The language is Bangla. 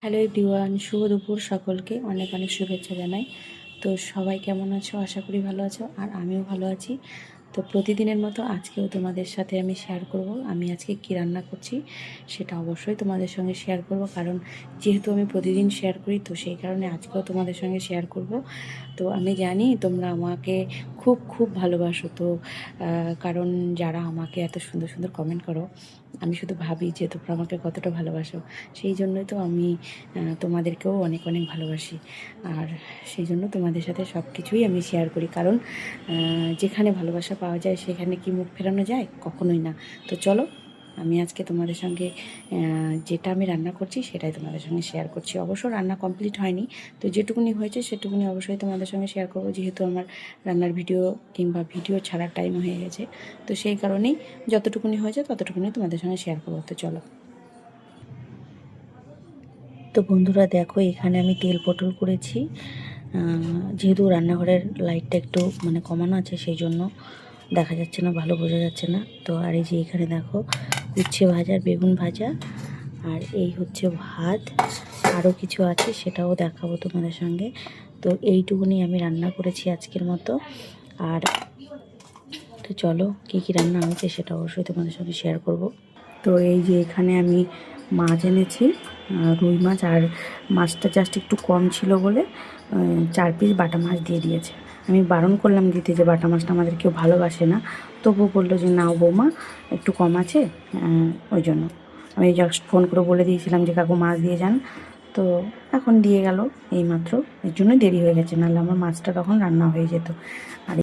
হ্যালো এভরিওয়ান, শুভ দুপুর। সকলকে অনেক অনেক শুভেচ্ছা জানাই। তো সবাই কেমন আছো? আশা করি ভালো আছো, আর আমিও ভালো আছি। তো প্রতিদিনের মতো আজকেও তোমাদের সাথে আমি শেয়ার করব আমি আজকে কী রান্না করছি, সেটা অবশ্যই তোমাদের সঙ্গে শেয়ার করব। কারণ যেহেতু আমি প্রতিদিন শেয়ার করি, তো সেই কারণে আজকেও তোমাদের সঙ্গে শেয়ার করব। তো আমি জানি তোমরা আমাকে খুব খুব ভালোবাসো। তো কারণ যারা আমাকে এত সুন্দর সুন্দর কমেন্ট করো, আমি শুধু ভাবি যে তোমরা আমাকে কতটা ভালোবাসো। সেই জন্যই তো আমি তোমাদেরকেও অনেক অনেক ভালোবাসি। আর সেই জন্য তোমাদের সাথে সব কিছুই আমি শেয়ার করি। কারণ যেখানে ভালোবাসা পাওয়া যায় সেখানে কি মুখ ফেরানো যায়? কখনোই না। তো চলো, আমি আজকে তোমাদের সঙ্গে যেটা আমি রান্না করছি সেটাই তোমাদের সঙ্গে শেয়ার করছি। অবশ্য রান্না কমপ্লিট হয়নি, তো যেটুকুনি হয়েছে সেটুকুনি অবশ্যই তোমাদের সঙ্গে শেয়ার করবো, যেহেতু আমার রান্নার ভিডিও কিংবা ভিডিও ছাড়ার টাইম হয়ে গেছে। তো সেই কারণেই যতটুকুনি হয়েছে ততটুকুনি তোমাদের সঙ্গে শেয়ার করবো। তো চলো। তো বন্ধুরা দেখো, এখানে আমি তেল পটল করেছি। যেহেতু রান্নাঘরের লাইটটা একটু কমানো আছে, সেই জন্য দেখা যাচ্ছে না, ভালো বোঝা যাচ্ছে না। তো আর এই যে এখানে দেখো, উচ্ছে ভাজা, বেগুন ভাজা, আর এই হচ্ছে ভাত। আরও কিছু আছে, সেটাও দেখাবো তোমাদের সঙ্গে। তো এইটুকুনি আমি রান্না করেছি আজকের মতো। আর তো চলো, কী কী রান্না হয়েছে সেটা অবশ্যই তোমাদের সঙ্গে শেয়ার করব। তো এই যে এখানে আমি মাছ এনেছি, রুই মাছ। আর মাছটা জাস্ট একটু কম ছিল বলে 4 পিস বাটা মাছ দিয়ে দিয়েছে। আমি বারণ করলাম দিতে, যে বাটা মাছটা আমাদের কেউ ভালোবাসে না। তবুও বললো যে নাও বৌমা, একটু কম আছে, ওই জন্য আমি জাস্ট ফোন করে বলে দিয়েছিলাম যে কাকু মাছ দিয়ে যান। তো এখন দিয়ে গেল এইমাত্র, এর জন্য দেরি হয়ে গেছে, নাহলে আমার মাছটা তখন রান্না হয়ে যেত। আর